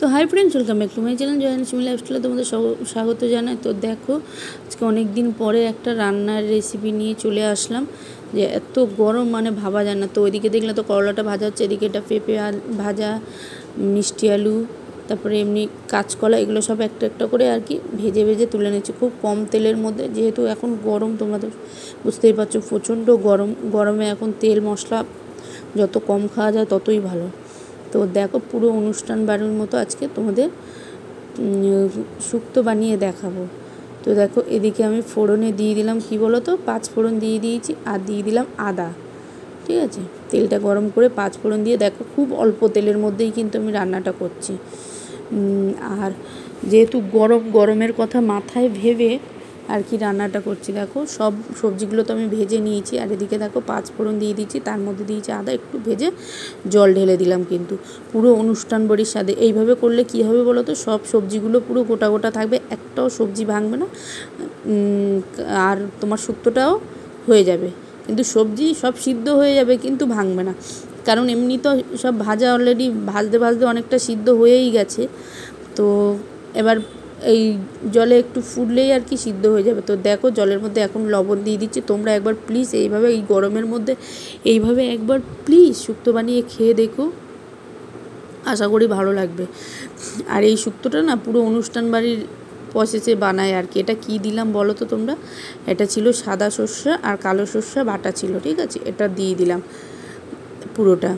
তো hi friends, welcome back to my channel জয়ানসী লাইফস্টাইলে তোমাদের স্বাগত জানাই। তো দেখো, আজকে অনেক দিন পরে একটা রান্নার রেসিপি নিয়ে চলে আসলাম। যে এত গরম মানে ভাবা যায় না। তো ওইদিকে দেখলে তো করলাটা ভাজা হচ্ছে, এদিকে এটা পেঁপে ভাজা, মিষ্টি আলু, তারপরে এমনি কাঁচকলা, এগুলো সব একটা একটা করে আর কি ভেজে ভেজে তুলে নিচ্ছি খুব কম তেলের মধ্যে। যেহেতু এখন গরম, তোমরা তো বুঝতেই পারছো প্রচণ্ড গরমে এখন তেল মশলা যত কম খাওয়া যায় ততই ভালো। তো দেখো, পুরো অনুষ্ঠান বাড়ির মতো আজকে তোমাদের শুক্তো বানিয়ে দেখাবো। তো দেখো, এদিকে আমি ফোড়নে দিয়ে দিলাম কি বলো তো, 5 ফোড়ন দিয়ে দিয়েছি, আর দিয়ে দিলাম আদা। ঠিক আছে, তেলটা গরম করে 5 ফোড়ন দিয়ে, দেখো খুব অল্প তেলের মধ্যেই কিন্তু আমি রান্নাটা করছি। আর যেহেতু গরমের কথা মাথায় ভেবে আর কি রান্নাটা করছি। দেখো, সব সবজিগুলো তো আমি ভেজে নিয়েছি, আর এদিকে দেখো 5 ফোড়ন দিয়ে দিচ্ছি, তার মধ্যে দিয়েছি আদা, একটু ভেজে জল ঢেলে দিলাম। কিন্তু পুরো অনুষ্ঠান বাড়ির স্বাদে এইভাবে করলে কি হবে বলো তো, সব সবজিগুলো পুরো গোটা গোটা থাকবে, একটাও সবজি ভাঙবে না, আর তোমার শুক্তোটাও হয়ে যাবে। কিন্তু সবজি সব সিদ্ধ হয়ে যাবে কিন্তু ভাঙবে না, কারণ এমনি তো সব ভাজা অলরেডি ভাজতে ভাজতে অনেকটা সিদ্ধ হয়েই গেছে। তো এবার এই জলে একটু ফুটলেই আর কি সিদ্ধ হয়ে যাবে। তো দেখো, জলের মধ্যে এখন লবণ দিয়ে দিচ্ছি। তোমরা একবার প্লিজ এইভাবে এই গরমের মধ্যে এইভাবে একবার প্লিজ শুক্তো বানিয়ে খেয়ে দেখো, আশা করি ভালো লাগবে। আর এই শুক্তোটা না পুরো অনুষ্ঠান বাড়ির প্রসেসে বানায় আর কি। এটা কী দিলাম বলো তো তোমরা, এটা ছিল সাদা সর্ষে আর কালো সর্ষে বাটা ছিল, ঠিক আছে, এটা দিয়ে দিলাম পুরোটা।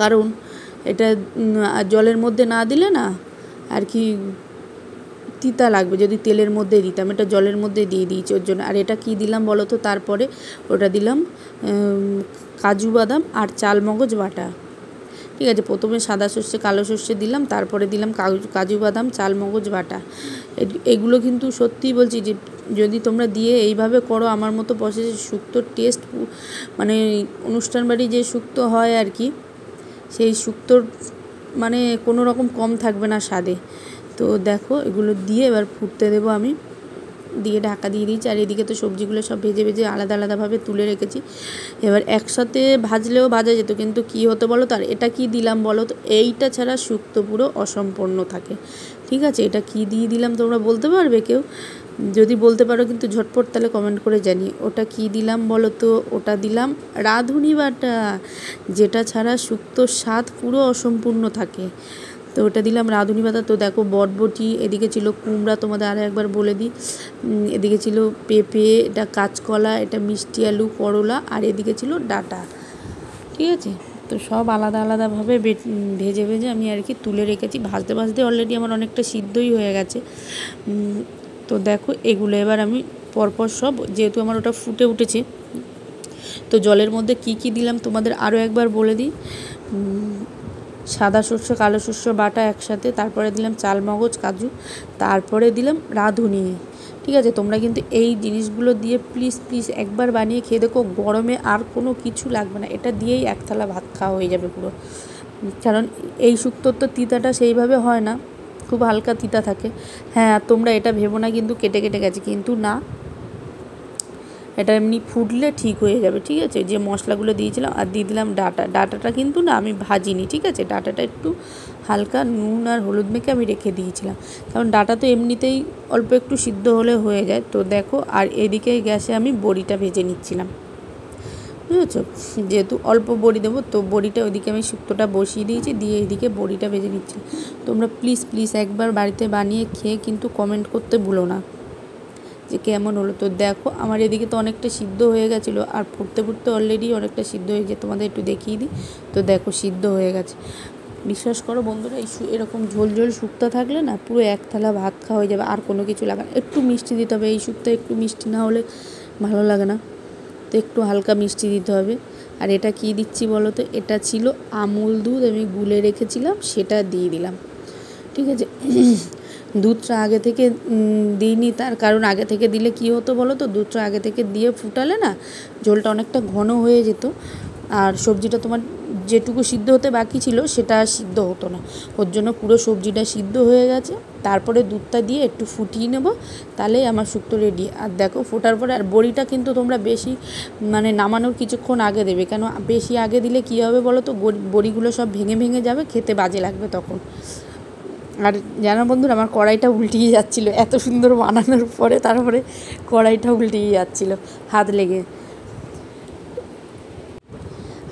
কারণ এটা জলের মধ্যে না দিলে না আর কি তিতা লাগবে, যদি তেলের মধ্যে দিতাম। এটা জলের মধ্যে দিয়ে দিয়েছি ওর জন্য। আর এটা কি দিলাম বলো তো, তারপরে ওটা দিলাম কাজু বাদাম আর চালমগজ বাটা। ঠিক আছে, প্রথমে সাদা সর্ষে কালো সর্ষে দিলাম, তারপরে দিলাম কাজু বাদাম চালমগজ বাটা। এগুলো কিন্তু সত্যিই বলছি যে যদি তোমরা দিয়ে এইভাবে করো আমার মতো প্রসেসে, শুক্তোর টেস্ট মানে অনুষ্ঠান বাড়ি যে শুক্তো হয় আর কি, সেই শুক্তোর মানে কোনো রকম কম থাকবে না স্বাদে। তো দেখো, এগুলো দিয়ে এবার ফুটতে দেবো আমি, দিয়ে ঢাকা দিয়ে দিয়েছি। আর এদিকে তো সবজিগুলো সব ভেজে ভেজে আলাদা আলাদাভাবে তুলে রেখেছি। এবার একসাথে ভাজলেও ভাজা যেত, কিন্তু কী হতো বলো তো, আর এটা কী দিলাম বলো তো, এইটা ছাড়া শুক্তো পুরো অসম্পূর্ণ থাকে। ঠিক আছে, এটা কী দিয়ে দিলাম তোমরা বলতে পারবে কেউ? যদি বলতে পারো কিন্তু ঝটপট তাহলে কমেন্ট করে জানি। ওটা কী দিলাম বলো তো, ওটা দিলাম রাঁধুনি বাটা, যেটা ছাড়া শুক্তোর স্বাদ পুরো অসম্পূর্ণ থাকে। তো ওটা দিলাম রাঁধুনি পাতা। তো দেখো, বটবটি, এদিকে ছিল কুমড়া, তোমাদের আরও একবার বলে দিই, এদিকে ছিল পেঁপে, এটা কাঁচকলা, এটা মিষ্টি আলু, করলা, আর এদিকে ছিল ডাঁটা। ঠিক আছে, তো সব আলাদা আলাদাভাবে ভেজে ভেজে আমি আর কি তুলে রেখেছি। ভাজতে ভাজতে অলরেডি আমার অনেকটা সিদ্ধই হয়ে গেছে। তো দেখো, এগুলো এবার আমি পরপর সব, যেহেতু আমার ওটা ফুটে উঠেছে, তো জলের মধ্যে কি কি দিলাম তোমাদের আরও একবার বলে দিই। সাদা সর্ষে কালো সর্ষে বাটা একসাথে, তারপরে দিলাম চালমগজ কাজু, তারপরে দিলাম রাঁধুনি। ঠিক আছে, তোমরা কিন্তু এই জিনিসগুলো দিয়ে প্লিজ প্লিজ একবার বানিয়ে খেয়ে দেখো, গরমে আর কোনো কিছু লাগবে না, এটা দিয়েই এক থালা ভাত খাওয়া হয়ে যাবে পুরো। কারণ এই শুক্তোর তো তিতাটা সেইভাবে হয় না, খুব হালকা তিতা থাকে। হ্যাঁ, তোমরা এটা ভেবো না কিন্তু কেটে কেটে গেছে, কিন্তু না, এটা এমনি ফুটলে ঠিক হয়ে যাবে। ঠিক আছে, যে মশলাগুলো দিয়েছিলাম, আর দিয়ে দিলাম ডাঁটাটা কিন্তু না আমি ভাজিনি। ঠিক আছে, ডাঁটাটা একটু হালকা নুন আর হলুদ মেখে আমি রেখে দিয়েছিলাম, কারণ ডাঁটা তো এমনিতেই অল্প একটু সিদ্ধ হলে হয়ে যায়। তো দেখো, আর এদিকে গ্যাসে আমি বড়িটা ভেজে নিচ্ছিলাম, বুঝেছো, যেহেতু অল্প বড়ি দেবো, তো বড়িটা ওইদিকে আমি শুক্তোটা বসিয়ে দিয়েছি, দিয়ে এইদিকে বড়িটা ভেজে নিচ্ছি। তোমরা প্লিজ প্লিজ একবার বাড়িতে বানিয়ে খেয়ে কিন্তু কমেন্ট করতে ভুলো না যে কেমন হলো। তো দেখো, আমার এদিকে তো অনেকটা সিদ্ধ হয়ে গেছিলো, আর ফুটতে ফুটতে অলরেডি অনেকটা সিদ্ধ হয়ে গেছে, তোমাদের একটু দেখিয়ে দিই। তো দেখো, সিদ্ধ হয়ে গেছে। বিশ্বাস করো বন্ধুরা, এরকম ঝোল ঝোল শুক্তো থাকলে না পুরো এক থালা ভাত খাওয়া হয়ে যাবে, আর কোনো কিছু লাগে না। একটু মিষ্টি দিতে হবে, এই শুক্তো একটু মিষ্টি না হলে ভালো লাগে না, তো একটু হালকা মিষ্টি দিতে হবে। আর এটা কি দিচ্ছি বলো তো, এটা ছিল আমুল দুধ, আমি গুলে রেখেছিলাম, সেটা দিয়ে দিলাম। ঠিক আছে, দুধটা আগে থেকে দিইনি, তার কারণ আগে থেকে দিলে কি হতো বলো তো, দুধটা আগে থেকে দিয়ে ফুটালে না ঝোলটা অনেকটা ঘন হয়ে যেত, আর সবজিটা তোমার যেটুকু সিদ্ধ হতে বাকি ছিল সেটা সিদ্ধ হতো না, ওর জন্য পুরো সবজিটা সিদ্ধ হয়ে গেছে। তারপরে দুধটা দিয়ে একটু ফুটিয়ে নেব, তাহলেই আমার শুক্তো রেডি। আর দেখো ফোটার পরে, আর বড়িটা কিন্তু তোমরা বেশি মানে নামানোর কিছুক্ষণ আগে দেবে, কেন বেশি আগে দিলে কী হবে বলো তো, বড়িগুলো সব ভেঙে ভেঙে যাবে, খেতে বাজে লাগবে তখন। আর জানো বন্ধুরা, আমার কড়াইটা উল্টিয়ে যাচ্ছিলো, এত সুন্দর বানানোর পরে তারপরে কড়াইটা উল্টিয়ে যাচ্ছিলো হাত লেগে।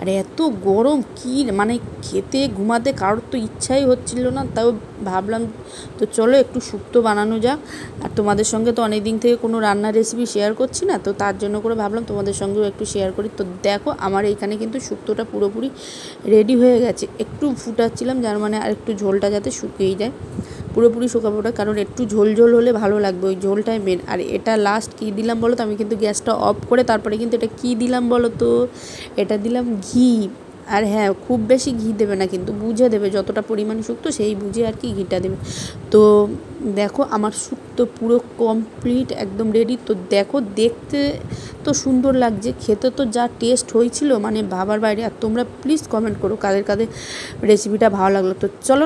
আর এত গরম কি মানে খেতে ঘুমাতে কারোর তো ইচ্ছাই হচ্ছিল না, তাও ভাবলাম তো চলো একটু শুক্তো বানানো যাক। আর তোমাদের সঙ্গে তো অনেক দিন থেকে কোনো রান্নার রেসিপি শেয়ার করছি না, তো তার জন্য করে ভাবলাম তোমাদের সঙ্গেও একটু শেয়ার করি। তো দেখো আমার এইখানে কিন্তু শুক্তোটা পুরোপুরি রেডি হয়ে গেছে, একটু ফুটাচ্ছিলাম, যার মানে আর একটু ঝোলটা যাতে শুকিয়ে যায়, পুরোপুরি শুকাবো না, কারণ একটু ঝোল ঝোল হলে ভালো লাগবে, ওই ঝোলটাই মেন। আর এটা লাস্ট কী দিলাম বলো তো, আমি কিন্তু গ্যাসটা অফ করে তারপরে কিন্তু এটা কী দিলাম বলো তো, এটা দিলাম ঘি। আর হ্যাঁ, খুব বেশি ঘি দেবে না, কিন্তু বুঝে দেবে যতটা পরিমাণ শুক্তো সেই বুঝে আর কি ঘিটা দেবে। তো দেখো আমার শুক্তো পুরো কমপ্লিট একদম রেডি। তো দেখো দেখতে তো সুন্দর লাগছে, খেতে তো যা টেস্ট হয়েছিল মানে ভাবার বাইরে। আর তোমরা প্লিজ কমেন্ট করো কাদের কাদের রেসিপিটা ভালো লাগলো। তো চলো।